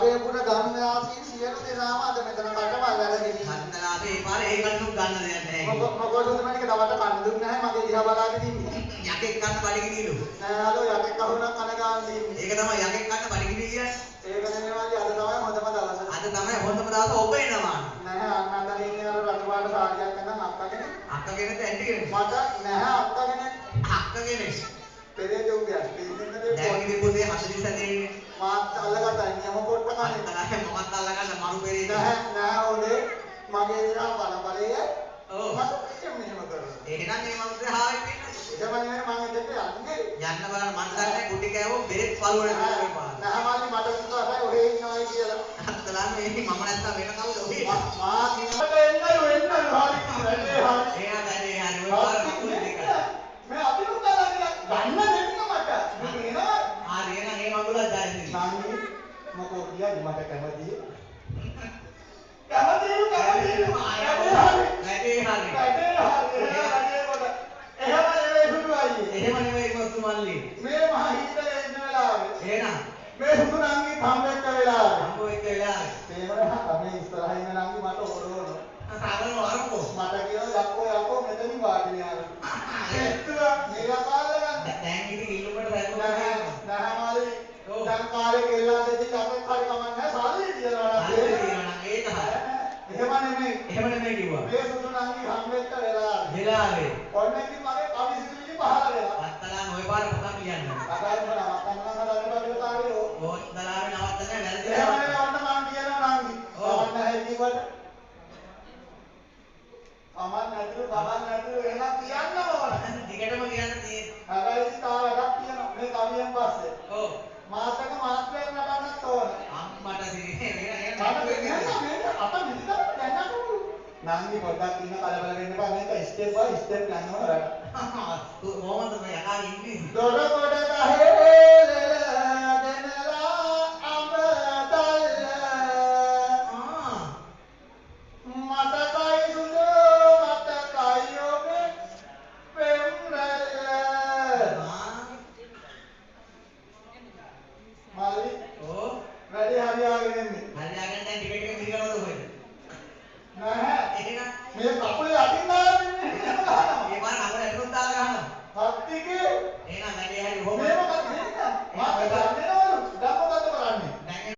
අපේ පුර ගම්වාසීන් සියලු දෙනාම අද මෙතන කටවල් වැඩගෙන හන්දලා අපේ පාරේ ඒ කන්නු ගන්න දෙයක් නැහැ. මොකද මම තවට කන්න දුන්නේ නැහැ මගේ දිහා බලාගෙන ඉන්නේ. යකෙක් කන්න බඩගිනිලු. නෑ හලෝ යකෙක් අහුණක් කන ගන්න ඉන්නේ. ඒක තමයි යකෙක් කන්න බඩගිනි කියන්නේ. ඒක නෙමෙයි අද තමයි හොඳම දවස. අද තමයි හොඳම දවස ඔබ එනවා. නෑ අන්නන්දලා ඉන්නේ අර රතුපාට සාරියක් නැත්නම් අක්කගෙන. අක්කගෙනද ඇන්ටිගෙනද? මට නෑ අක්කගෙන. අක්කගෙනේ. පෙරේත උඹ ඉන්නේ දැන් ඉතින් පොතේ 40 සැදෙන්නේ. මාත් අල්ලගත්තා නියම පොට්ට කන්නේ. මමත් අල්ලගන්න මරු පෙරේත. නෑ හොඳේ මගේ දිනා බලබලය. ඔව්. මට මෙහෙම කරනවා. එහෙනම් මේ මනුස්සයා හායි වෙන්නේ. එහෙම නෙවෙයි මම එතෙන්ට යන්නේ. යන්න බලන්න මන් දන්නේ කුටි කෑවොත් බෙහෙත් පළුවට දාන්න එපා. නහමාලි මට විශ්වාසයි ඔහේ ඉන්නවයි කියලා. අත්තලා මේ මම නැත්තම් වෙන කවුද ඔහේ? මා කියනකට එන්නයි හරි වැඩේ හරි. එයා දැනේ හරි ඔය පාර කකුල් දෙක. මේ අතිරුත් දාලා ගන්න දෙන්න මට. මේ එනවා. හරි එහෙනම් මේ මඟුලක් දාන්න. නංගි මොකෝ කියන්නේ මට කැමතියි. එහෙම නෙවෙයි කොත්තු මල්ලි. මේ මහ හිතේ ඉන්න වෙලාවේ. එහෙනම් මේ සුදු නංගි හම්බෙච්ච වෙලාවේ. හම්බෙච්ච වෙලාවේ. තේරෙනවද? මේ ඉස්සරහින් ඉන්න නංගි මට ඕනෝන. සාදරව අරපො. මට කියනවා යක්කෝ මෙතනින් වාඩි වෙනවා. ඒත්තුවා මේක කාලේ ගන්න. දැන් ඉතින් ඉල්ලුමට සැලකුවා. නහමාලි. දැන් කාලේ කෙල්ලන් දෙති කමෙන් හරි කමන්නේ සාලේ තියනවා. ඒක හරි. එහෙම නෙමෙයි. එහෙම නෙමෙයි කිව්වා. මේ සුදු නංගි හම්බෙච්ච වෙලාවේ. වෙලාවේ. ඔන්න ඉතින් මගේ කවිසිතුවිලි පහළ වෙනවා. අත්තලා ඔය පාර කතා කියන්නේ. කතා කරනවා මම හදන්න බඩේ ඕත්තලාවේ නවත්තන්නේ වැරදි. එහෙම නෙමෙයි ඔන්න මම කියනවා නංගි. ඔන්න හැදිවට. අමන් නැතුව බබන් නැතුව එහෙනම් කියන්න ඕන. දිගටම කියන්න තියෙන්නේ. හැබැයි තා වැඩක් කියනවා මේ කවියෙන් පස්සේ. ඔව්. මාසක මාත්‍රයක් නටන්නත් ඕන. අම්මට දිනේ නංගි පොඩ්ඩක් ඉන්න කලබල වෙන්න එපා මේක ස්ටෙප් බයි ස්ටෙප් යන්න ඕන රට. කොහොමද මේ යකා ඉන්නේ? දොර කොට ගහේ දෙනලා අඹතල්ල. මතකයි සුදු මතකයි ඔබේ පෙම්රැල්ල. මාලි ඔව්. වැඩි හරියාගෙන ඉන්නේ. හරියාගෙන දැන් ටික ටික දිගටම හොයන්න. නැහැ. එහෙනම් මේ කකුලේ අතින් දාලා ඉන්නේ. මේ පාර කකුල ඇතුලට දාලා ගන්නවා. හත්තිකේ එහෙනම් වැඩි හරි කොහොමද? මේව